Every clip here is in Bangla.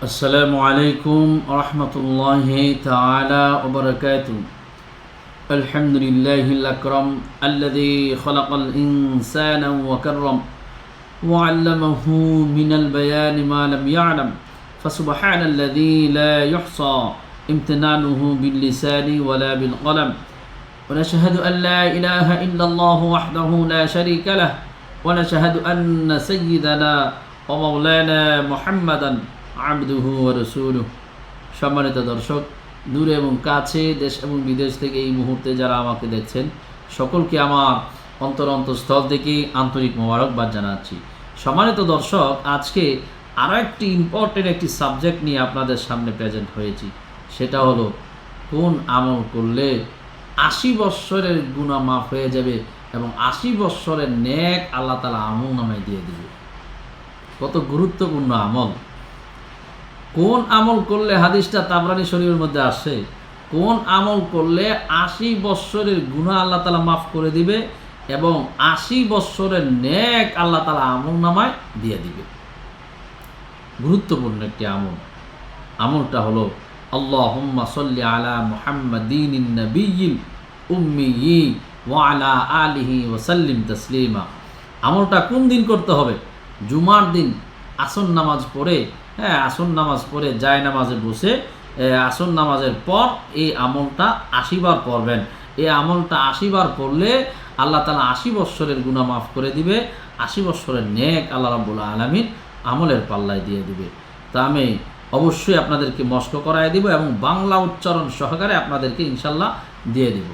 السلام عليكم ورحمة الله تعالى وبركاته. الحمد لله الأكرم الذي خلق الإنسان وكرم وعلمه من البيان ما لم يعلم، فسبحان الذي لا يحصى امتنانه باللسان ولا بالقلم، ونشهد أن لا إله إلا الله وحده لا شريك له، ونشهد أن سيدنا ومولانا محمدا আবদুহু ওয়া রাসূলুহু। সম্মানিত দর্শক, দূরে এবং কাছে, দেশ এবং বিদেশ থেকে এই মুহূর্তে যারা আমাকে দেখছেন, সকলকে আমার অন্তরস্থল থেকে আন্তরিক মোবারকবাদ জানাচ্ছি। সম্মানিত দর্শক, আজকে আরও একটি ইম্পর্টেন্ট একটি সাবজেক্ট নিয়ে আপনাদের সামনে প্রেজেন্ট হয়েছি। সেটা হলো কোন আমল করলে ৮০ বৎসরের গুনাহ মাফ হয়ে যাবে এবং ৮০ বৎসরের নেক আল্লাহ তাআলা আমল নামায় দিয়ে দেবে। কত গুরুত্বপূর্ণ আমল! কোন আমল করলে, হাদিসটা তাবরানী শরীফের মধ্যে আসে, কোন আমল করলে ৮০ বৎসরের গুনাহ আল্লাহ তাআলা মাফ করে দিবে এবং ৮০ বৎসরের নেক আল্লাহ তাআলা আমল নামায় দিয়ে দিবে। গুরুত্বপূর্ণ একটি আমল। আমলটা হলো আল্লাহুম্মা সাল্লি আলা মুহাম্মাদিনিন নাবিয়্যিল উম্মিয়্যি ওয়া আলা আলিহি ওয়া সাল্লিম তাসলিমা। আমলটা কোন দিন করতে হবে? জুমার দিন আসর নামাজ পড়ে, আসর নামাজ পড়ে জায়নামাজে বসে আসর নামাজের পর এই আমলটা ৮০ বার পড়বেন। এই আমলটা ৮০ বার পড়লে আল্লাহ তাআলা ৮০ বৎসরের গুনাহ মাফ করে দিবে, ৮০ বৎসরের নেক আল্লাহ রাব্বুল আলামিন আমলের পাল্লায় দিয়ে দিবে। তা আমি অবশ্যই আপনাদেরকে মস্ক করায় দিব এবং বাংলা উচ্চারণ সহকারে আপনাদেরকে ইনশাল্লাহ দিয়ে দিব।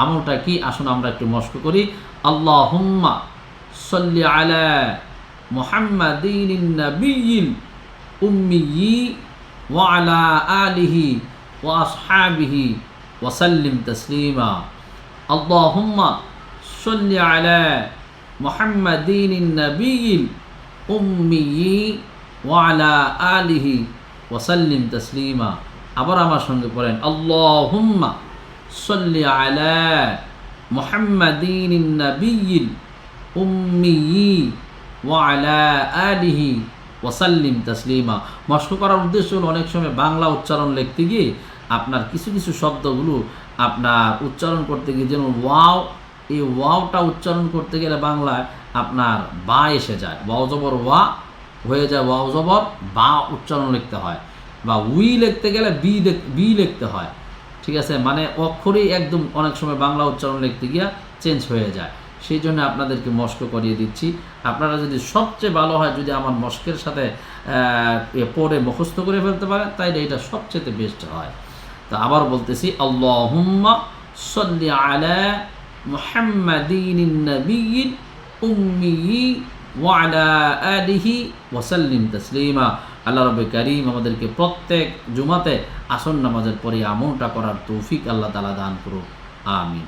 আমলটা কি, আসুন আমরা একটু মস্ক করি। আল্লাহুম্মা সাল্লি আলা মুহাম্মাদিনিন নাবিয়্যিল উম্মিয়্যি ওয়া আলা আলিহি ওয়া আসহাবিহি ওয়া সাল্লিম তাসলিমা। আল্লাহুম্মা সাল্লি আলা মুহাম্মাদিনিন নাবিয়্যিল উম্মিয়্যি ওয়া আলা আলিহি ওয়া সাল্লিম তাসলিমা। আবার আমার সঙ্গে পড়েন, আল্লাহুম্মা সাল্লি আলা মুহাম্মাদিনিন নাবিয়্যিল উম্মিয়্যি ওয়া আলা আলিহি ওয়াসাল্লিম তাসলিমা। মস্ক করার উদ্দেশ্য হলো অনেক সময় বাংলা উচ্চারণ লিখতে গিয়ে আপনার কিছু কিছু শব্দগুলো আপনার উচ্চারণ করতে গিয়ে, যেমন ওয়াও, এই ওয়াওটা উচ্চারণ করতে গেলে বাংলায় আপনার বা এসে যায়, ওয়াও জবর ওয়া হয়ে যায়, ওয়াও জবর বা উচ্চারণ লিখতে হয়, বা উই লিখতে গেলে বি লিখতে হয়। ঠিক আছে, মানে অক্ষরেই একদম অনেক সময় বাংলা উচ্চারণ লিখতে গিয়ে চেঞ্জ হয়ে যায়। সেই জন্য আপনাদেরকে মস্ক করিয়ে দিচ্ছি। আপনারা যদি সবচেয়ে ভালো হয় যদি আমার মস্কের সাথে পড়ে মুখস্থ করে ফেলতে পারেন, তাইলে এটা সবচেয়ে বেস্ট হয়। তো আবার বলতেছি, আল্লাহুম্মা সাল্লি আলা মুহাম্মাদিনিন নাবিয়্যিল উম্মিয়্যি ওয়া আলা আলিহি ওয়া সাল্লিম তাসলিমা। আল্লাহ রাব্বুল কারীম আমাদেরকে প্রত্যেক জুমাতে আসর নামাজের পরে আমলটা করার তৌফিক আল্লাহ তাআলা দান করুন। আমিন।